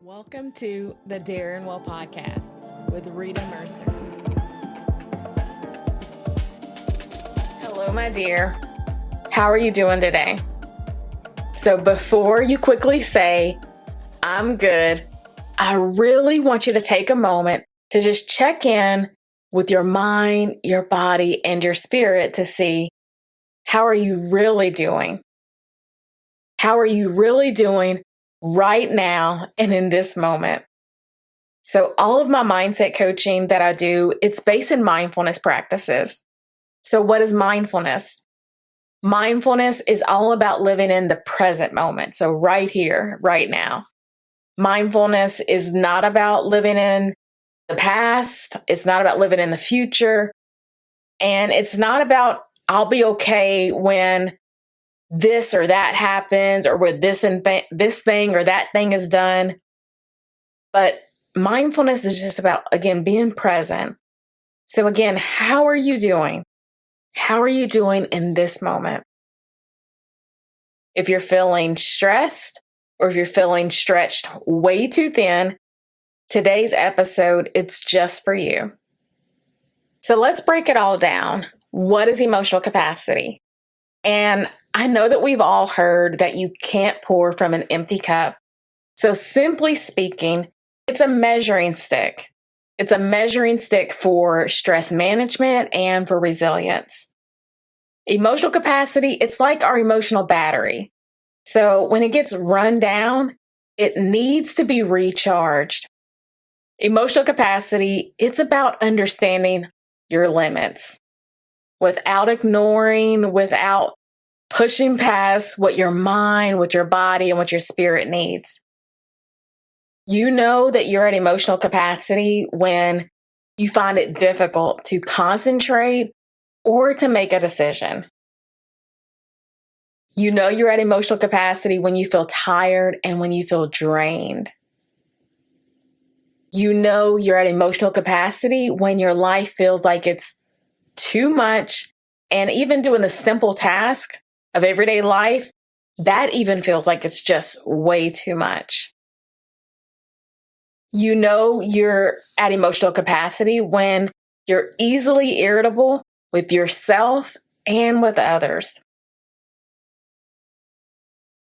Welcome to the Darren Well Podcast with Rita Mercer. Hello, my dear. How are you doing today? So before you quickly say, I'm good, I really want you to take a moment to just check in with your mind, your body, and your spirit to see, how are you really doing? How are you really doing right now and in this moment? So all of my mindset coaching that I do, it's based in mindfulness practices. So what is mindfulness? Mindfulness is all about living in the present moment. So right here, right now. Mindfulness is not about living in the past. It's not about living in the future. And it's not about, I'll be okay when this or that happens, or with this thing or that thing is done. But mindfulness is just about, again, being present. So again, how are you doing? How are you doing in this moment? If you're feeling stressed or if you're feeling stretched way too thin, today's episode, it's just for you. So let's break it all down. What is emotional capacity? And I know that we've all heard that you can't pour from an empty cup. So simply speaking, it's a measuring stick. It's a measuring stick for stress management and for resilience. Emotional capacity, it's like our emotional battery. So when it gets run down, it needs to be recharged. Emotional capacity, it's about understanding your limits without ignoring, without pushing past what your mind, what your body, and what your spirit needs. You know that you're at emotional capacity when you find it difficult to concentrate or to make a decision. You know you're at emotional capacity when you feel tired and when you feel drained. You know you're at emotional capacity when your life feels like it's too much, and even doing the simple task of everyday life, that even feels like it's just way too much. You know you're at emotional capacity when you're easily irritable with yourself and with others.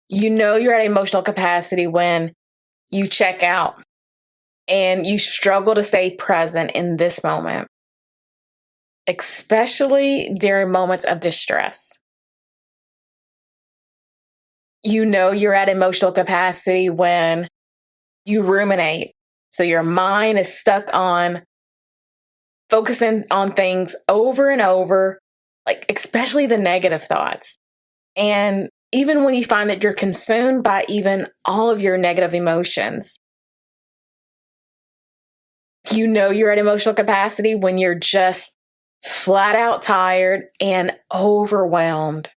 You know you're at emotional capacity when you check out and you struggle to stay present in this moment, especially during moments of distress. You know you're at emotional capacity when you ruminate. So your mind is stuck on focusing on things over and over, like especially the negative thoughts. And even when you find that you're consumed by even all of your negative emotions, you know you're at emotional capacity when you're just flat out tired and overwhelmed.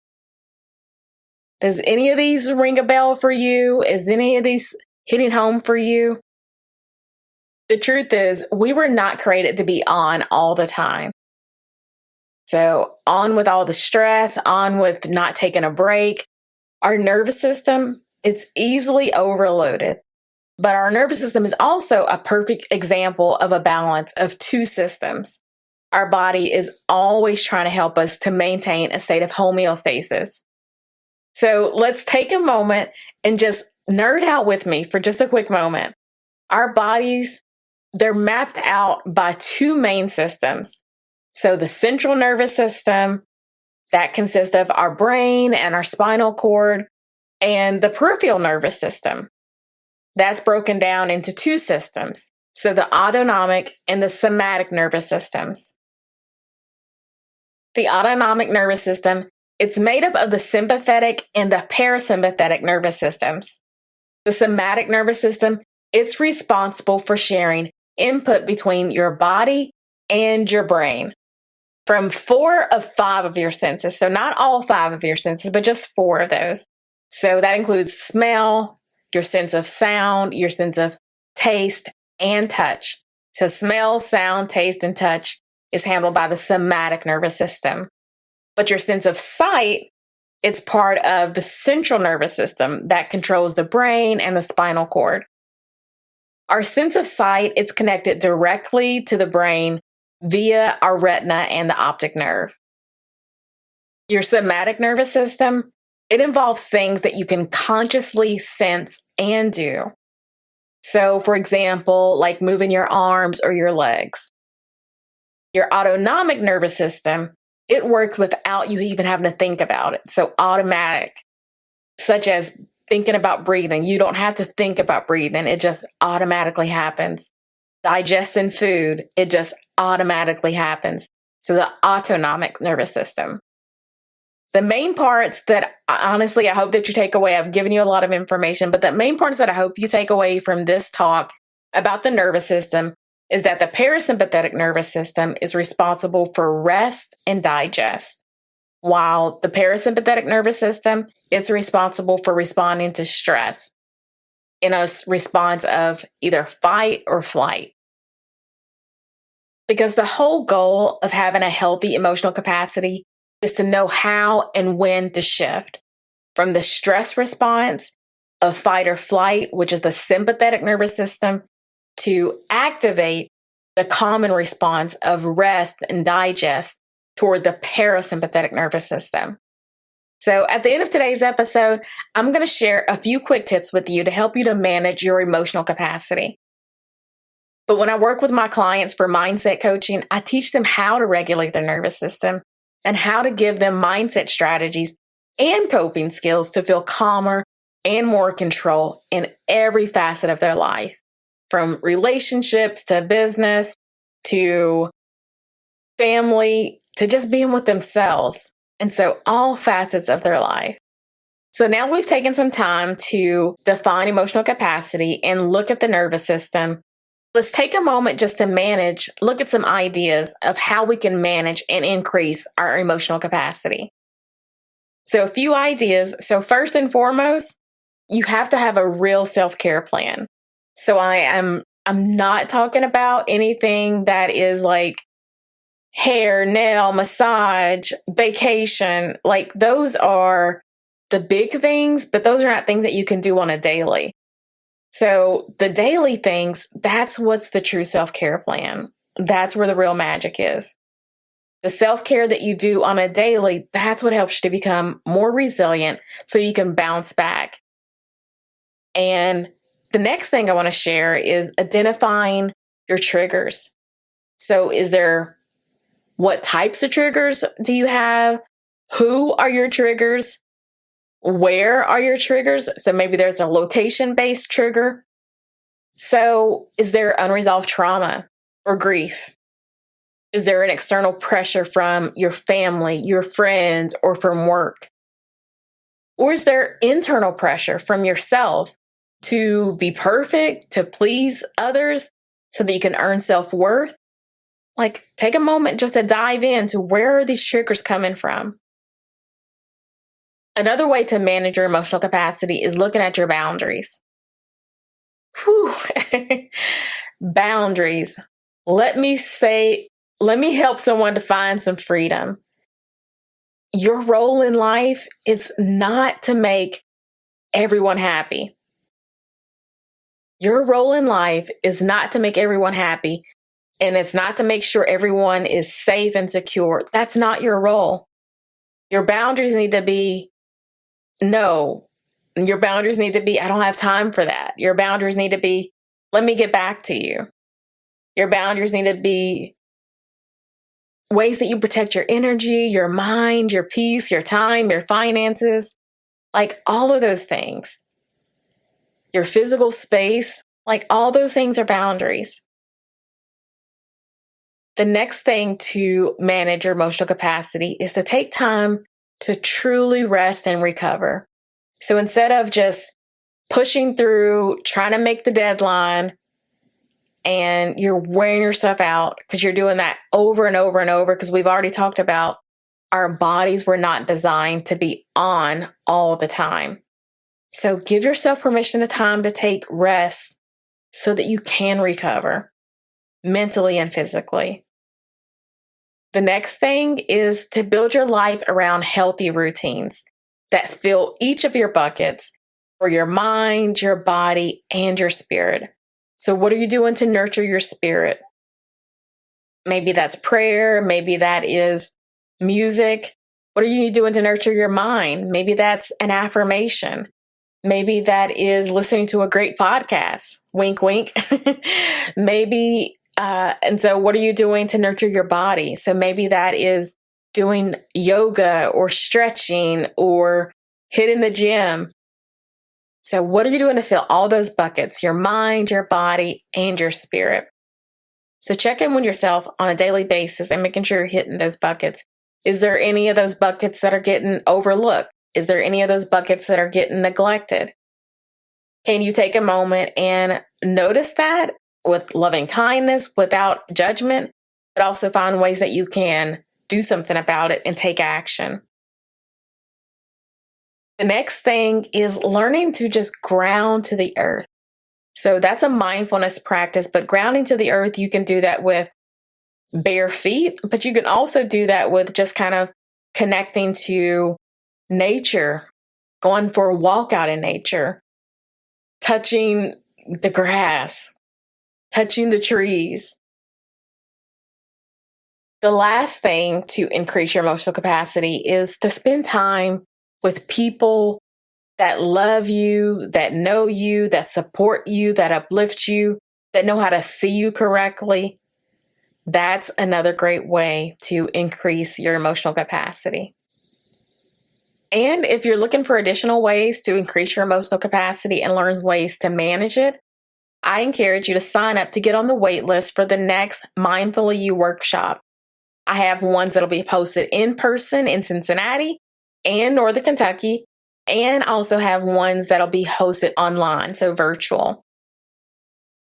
Does any of these ring a bell for you? Is any of these hitting home for you? The truth is, we were not created to be on all the time. So on with all the stress, on with not taking a break. Our nervous system, it's easily overloaded. But our nervous system is also a perfect example of a balance of two systems. Our body is always trying to help us to maintain a state of homeostasis. So let's take a moment and just nerd out with me for just a quick moment. Our bodies, they're mapped out by two main systems. So the central nervous system, that consists of our brain and our spinal cord, and the peripheral nervous system. That's broken down into two systems. So the autonomic and the somatic nervous systems. The autonomic nervous system, it's made up of the sympathetic and the parasympathetic nervous systems. The somatic nervous system, it's responsible for sharing input between your body and your brain from 4 of 5 of your senses. So not all 5 of your senses, but just 4 of those. So that includes smell, your sense of sound, your sense of taste, and touch. So smell, sound, taste, and touch is handled by the somatic nervous system. But your sense of sight, it's part of the central nervous system that controls the brain and the spinal cord. Our sense of sight, it's connected directly to the brain via our retina and the optic nerve. Your somatic nervous system, it involves things that you can consciously sense and do. So, for example, like moving your arms or your legs. Your autonomic nervous system, it works without you even having to think about it. So automatic, such as thinking about breathing. You don't have to think about breathing. It just automatically happens. Digesting food, it just automatically happens. So the autonomic nervous system. The main parts that honestly, I hope that you take away, I've given you a lot of information, but the main parts that I hope you take away from this talk about the nervous system is that the parasympathetic nervous system is responsible for rest and digest, while the parasympathetic nervous system, it's responsible for responding to stress in a response of either fight or flight. Because the whole goal of having a healthy emotional capacity is to know how and when to shift from the stress response of fight or flight, which is the sympathetic nervous system, to activate the common response of rest and digest toward the parasympathetic nervous system. So at the end of today's episode, I'm going to share a few quick tips with you to help you to manage your emotional capacity. But when I work with my clients for mindset coaching, I teach them how to regulate their nervous system and how to give them mindset strategies and coping skills to feel calmer and more control in every facet of their life, from relationships to business to family to just being with themselves. And so all facets of their life. So now we've taken some time to define emotional capacity and look at the nervous system. Let's take a moment just to look at some ideas of how we can manage and increase our emotional capacity. So a few ideas. So first and foremost, you have to have a real self-care plan. So I'm not talking about anything that is like hair, nail, massage, vacation. Like those are the big things, but those are not things that you can do on a daily. So the daily things, that's what's the true self-care plan. That's where the real magic is. The self-care that you do on a daily, that's what helps you to become more resilient so you can bounce back. And the next thing I want to share is identifying your triggers. So what types of triggers do you have? Who are your triggers? Where are your triggers? So maybe there's a location-based trigger. So is there unresolved trauma or grief? Is there an external pressure from your family, your friends, or from work? Or is there internal pressure from yourself to be perfect, to please others so that you can earn self-worth? Like, take a moment just to dive into where are these triggers coming from? Another way to manage your emotional capacity is looking at your boundaries. Whew. Boundaries. Let me help someone to find some freedom. Your role in life, it's not to make everyone happy. Your role in life is not to make everyone happy, and it's not to make sure everyone is safe and secure. That's not your role. Your boundaries need to be, no. Your boundaries need to be, I don't have time for that. Your boundaries need to be, let me get back to you. Your boundaries need to be ways that you protect your energy, your mind, your peace, your time, your finances, like all of those things. Your physical space, like all those things are boundaries. The next thing to manage your emotional capacity is to take time to truly rest and recover. So instead of just pushing through, trying to make the deadline, and you're wearing yourself out because you're doing that over and over and over, because we've already talked about our bodies were not designed to be on all the time. So give yourself permission, the time to take rest so that you can recover mentally and physically. The next thing is to build your life around healthy routines that fill each of your buckets for your mind, your body, and your spirit. So what are you doing to nurture your spirit? Maybe that's prayer. Maybe that is music. What are you doing to nurture your mind? Maybe that's an affirmation. Maybe that is listening to a great podcast. Wink, wink. Maybe, and so what are you doing to nurture your body? So maybe that is doing yoga or stretching or hitting the gym. So what are you doing to fill all those buckets, your mind, your body, and your spirit? So check in with yourself on a daily basis and making sure you're hitting those buckets. Is there any of those buckets that are getting overlooked? Is there any of those buckets that are getting neglected? Can you take a moment and notice that with loving kindness, without judgment, but also find ways that you can do something about it and take action? The next thing is learning to just ground to the earth. So that's a mindfulness practice, but grounding to the earth, you can do that with bare feet, but you can also do that with just kind of connecting to nature, going for a walk out in nature, touching the grass, touching the trees. The last thing to increase your emotional capacity is to spend time with people that love you, that know you, that support you, that uplift you, that know how to see you correctly. That's another great way to increase your emotional capacity. And if you're looking for additional ways to increase your emotional capacity and learn ways to manage it, I encourage you to sign up to get on the wait list for the next Mindfully You workshop. I have ones that'll be posted in person in Cincinnati and Northern Kentucky, and also have ones that'll be hosted online, so virtual.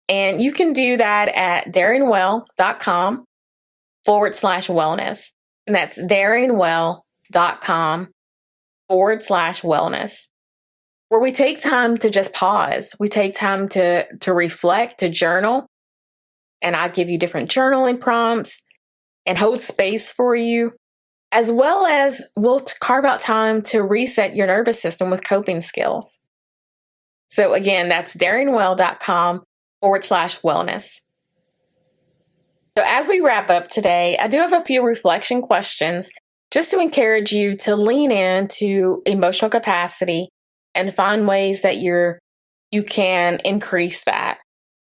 And you can do that at daringwell.com/wellness. And that's daringwell.com/wellness, where we take time to just pause. We take time to reflect, to journal. And I give you different journaling prompts and hold space for you, as well as we'll carve out time to reset your nervous system with coping skills. So again, that's daringwell.com/wellness. So as we wrap up today, I do have a few reflection questions just to encourage you to lean into emotional capacity and find ways that you can increase that.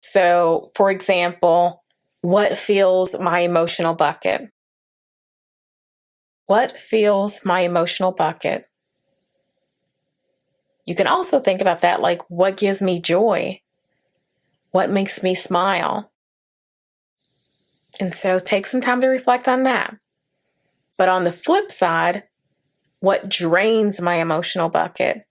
So, for example, what fills my emotional bucket? What fills my emotional bucket? You can also think about that like, what gives me joy? What makes me smile? And so take some time to reflect on that. But on the flip side, what drains my emotional bucket?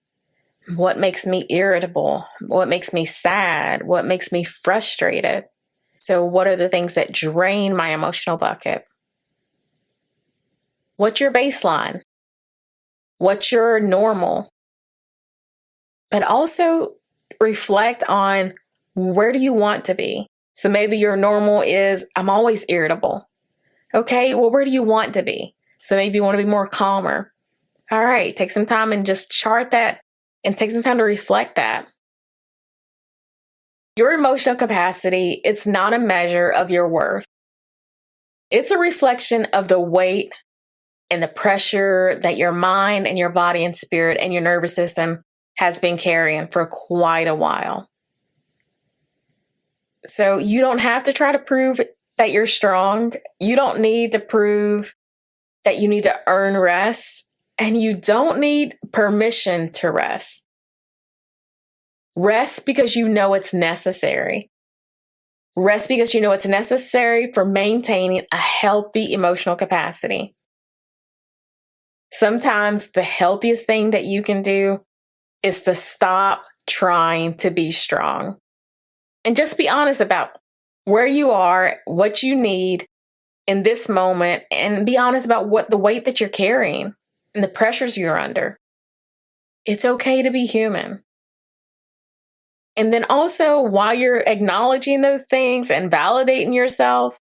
What makes me irritable? What makes me sad? What makes me frustrated? So what are the things that drain my emotional bucket? What's your baseline? What's your normal? But also reflect on, where do you want to be? So maybe your normal is, I'm always irritable. Okay, well, where do you want to be? So maybe you want to be more calmer. All right, take some time and just chart that and take some time to reflect that. Your emotional capacity, it's not a measure of your worth. It's a reflection of the weight and the pressure that your mind and your body and spirit and your nervous system has been carrying for quite a while. So you don't have to try to prove that you're strong. You don't need to prove that you need to earn rest, and you don't need permission to rest. Rest because you know it's necessary. Rest because you know it's necessary for maintaining a healthy emotional capacity. Sometimes the healthiest thing that you can do is to stop trying to be strong and just be honest about where you are, what you need in this moment, and be honest about what the weight that you're carrying and the pressures you're under. It's okay to be human. And then also, while you're acknowledging those things and validating yourself,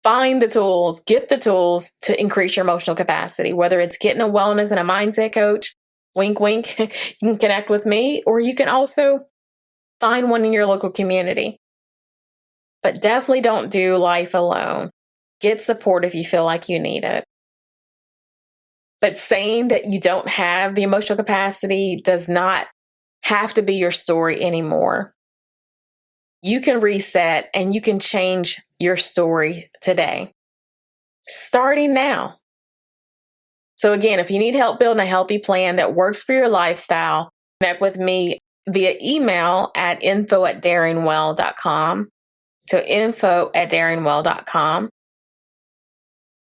find the tools, get the tools to increase your emotional capacity, whether it's getting a wellness and a mindset coach, wink, wink, you can connect with me, or you can also Find one in your local community. But definitely don't do life alone. Get support if you feel like you need it. But saying that you don't have the emotional capacity does not have to be your story anymore. You can reset and you can change your story today, starting now. So again, if you need help building a healthy plan that works for your lifestyle, connect with me via email at info@daringwell.com. So info@daringwell.com.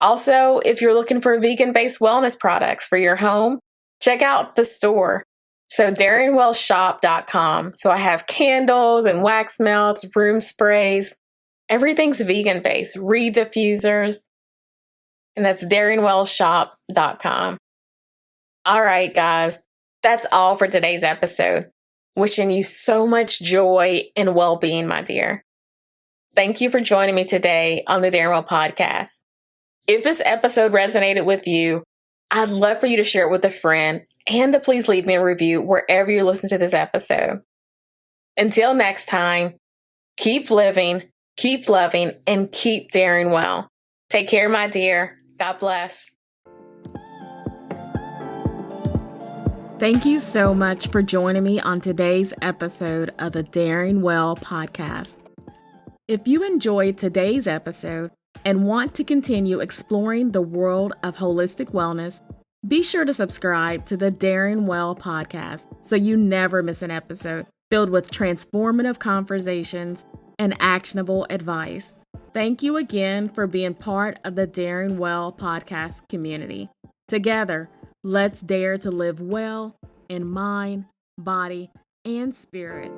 Also, if you're looking for vegan-based wellness products for your home, check out the store. So daringwellshop.com. So I have candles and wax melts, room sprays. Everything's vegan-based, reed diffusers. And that's daringwellshop.com. All right, guys. That's all for today's episode. Wishing you so much joy and well-being, my dear. Thank you for joining me today on the Daring Well podcast. If this episode resonated with you, I'd love for you to share it with a friend and to please leave me a review wherever you listen to this episode. Until next time, keep living, keep loving, and keep daring well. Take care, my dear. God bless. Thank you so much for joining me on today's episode of the Daring Well podcast. If you enjoyed today's episode and want to continue exploring the world of holistic wellness, be sure to subscribe to the Daring Well podcast so you never miss an episode filled with transformative conversations and actionable advice. Thank you again for being part of the Daring Well podcast community. Together, let's dare to live well in mind, body, and spirit.